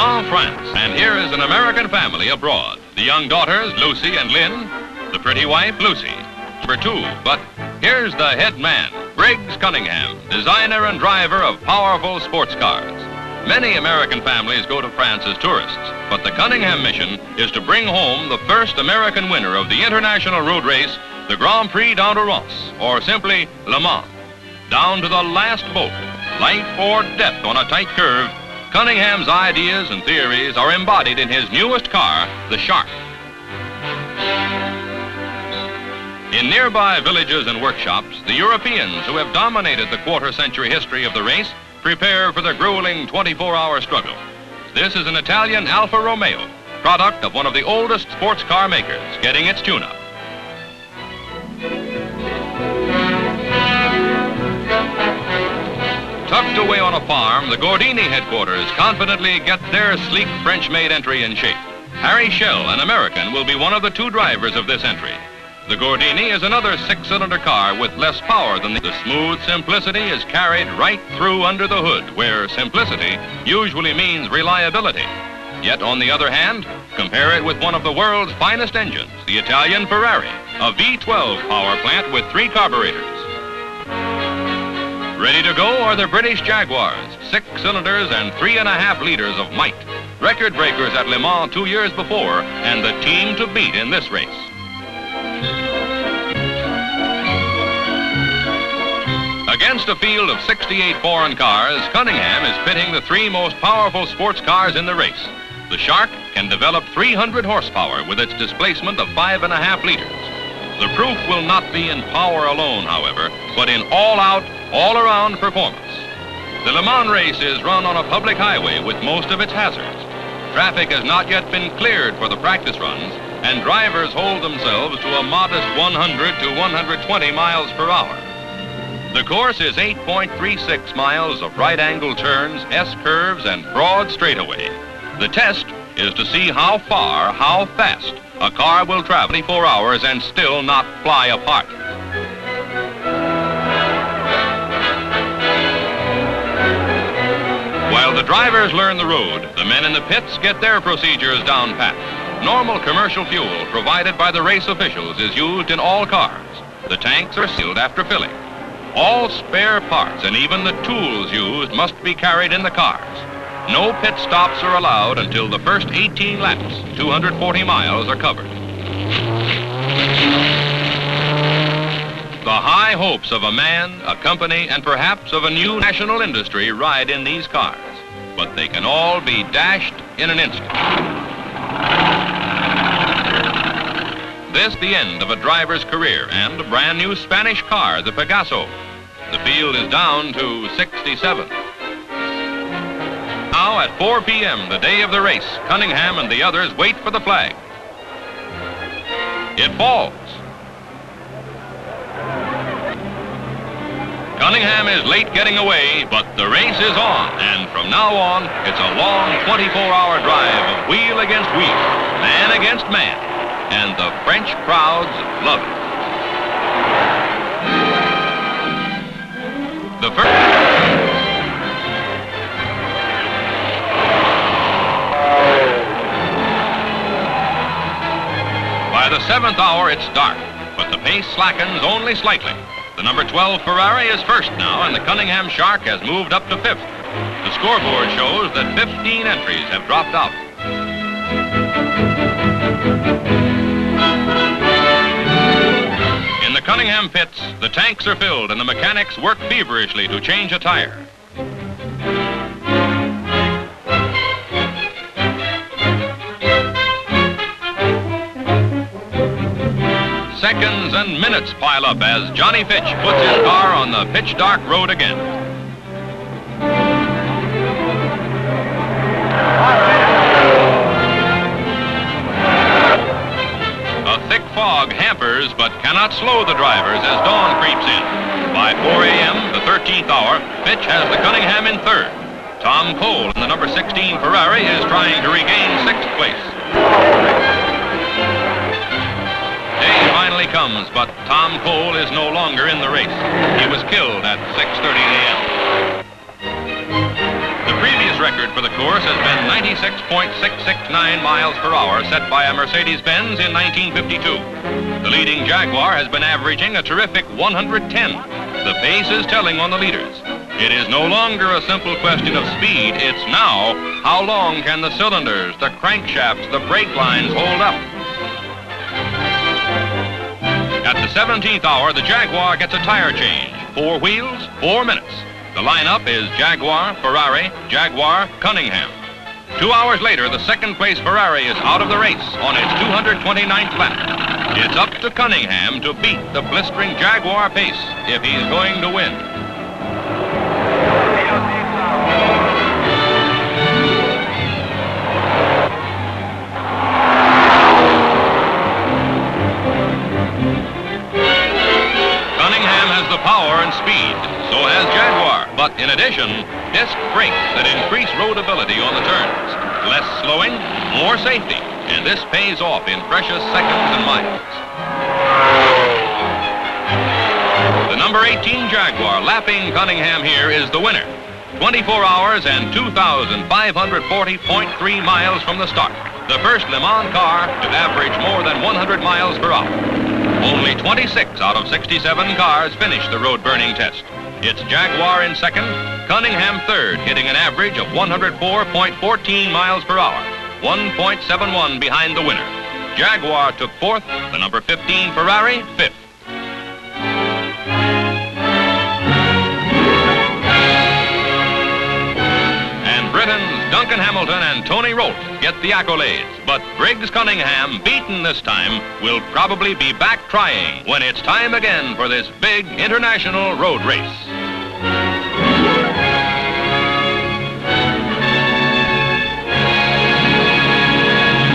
Mans, France, and here is an American family abroad. The young daughters, Lucy and Lynn, the pretty wife, Lucy. Number 2, but here's the head man, Briggs Cunningham, designer and driver of powerful sports cars. Many American families go to France as tourists, but the Cunningham mission is to bring home the first American winner of the international road race, the Grand Prix d'Endurance, or simply Le Mans. Down to the last bolt, life or death on a tight curve, Cunningham's ideas and theories are embodied in his newest car, the Shark. In nearby villages and workshops, the Europeans who have dominated the quarter-century history of the race prepare for the grueling 24-hour struggle. This is an Italian Alfa Romeo, product of one of the oldest sports car makers, getting its tune-up. Tucked away on a farm, the Gordini headquarters confidently get their sleek French-made entry in shape. Harry Schell, an American, will be one of the 2 drivers of this entry. The Gordini is another 6-cylinder car with less power than the smooth simplicity is carried right through under the hood, where simplicity usually means reliability. Yet, on the other hand, compare it with one of the world's finest engines, the Italian Ferrari, a V12 power plant with 3 carburetors. Ready to go are the British Jaguars, 6 cylinders and 3.5 liters of might. Record breakers at Le Mans 2 years before, and the team to beat in this race. Against a field of 68 foreign cars, Cunningham is pitting the 3 most powerful sports cars in the race. The Shark can develop 300 horsepower with its displacement of 5.5 liters. The proof will not be in power alone, however, but in all-out, all-around performance. The Le Mans race is run on a public highway with most of its hazards. Traffic has not yet been cleared for the practice runs, and drivers hold themselves to a modest 100 to 120 miles per hour. The course is 8.36 miles of right-angle turns, S-curves, and broad straightaway. The test is to see how far, how fast, a car will travel 24 hours and still not fly apart. While the drivers learn the road, the men in the pits get their procedures down pat. Normal commercial fuel provided by the race officials is used in all cars. The tanks are sealed after filling. All spare parts and even the tools used must be carried in the cars. No pit stops are allowed until the first 18 laps, 240 miles, are covered. The high hopes of a man, a company, and perhaps of a new national industry ride in these cars. But they can all be dashed in an instant. This the end of a driver's career and a brand new Spanish car, the Pegaso. The field is down to 67. Now at 4 p.m., the day of the race, Cunningham and the others wait for the flag. It falls. Cunningham is late getting away, but the race is on, and from now on, it's a long 24-hour drive of wheel against wheel, man against man, and the French crowds love it. The By the 7th hour, it's dark, but the pace slackens only slightly. The number 12 Ferrari is first now, and the Cunningham Shark has moved up to 5th. The scoreboard shows that 15 entries have dropped out. In the Cunningham pits, the tanks are filled and the mechanics work feverishly to change a tire. Seconds and minutes pile up as Johnny Fitch puts his car on the pitch-dark road again. A thick fog hampers but cannot slow the drivers as dawn creeps in. By 4 a.m., the 13th hour, Fitch has the Cunningham in 3rd. Tom Cole in the number 16 Ferrari is trying to regain 6th place. Day finally comes, but Tom Cole is no longer in the race. He was killed at 6:30 a.m. The previous record record for the course has been 96.669 miles per hour, set by a Mercedes-Benz in 1952. The leading Jaguar has been averaging a terrific 110. The pace is telling on the leaders. It is no longer a simple question of speed. It's now, how long can the cylinders, the crankshafts, the brake lines hold up? At the 17th hour, the Jaguar gets a tire change. 4 wheels, 4 minutes. The lineup is Jaguar, Ferrari, Jaguar, Cunningham. 2 hours later, the second-place Ferrari is out of the race on its 229th lap. It's up to Cunningham to beat the blistering Jaguar pace if he's going to win. Cunningham has the power and speed, so has Jaguar. But in addition, disc brakes that increase roadability on the turns. Less slowing, more safety, and this pays off in precious seconds and miles. The number 18 Jaguar lapping Cunningham here is the winner. 24 hours and 2,540.3 miles from the start. The first Le Mans car to average more than 100 miles per hour. Only 26 out of 67 cars finished the road-burning test. It's Jaguar in second, Cunningham third, hitting an average of 104.14 miles per hour, 1.71 behind the winner. Jaguar took fourth, the number 15 Ferrari fifth. And Britain's Duncan Hamilton and Tony Rolt get the accolades, but Briggs Cunningham, beaten this time, will probably be back trying when it's time again for this big international road race.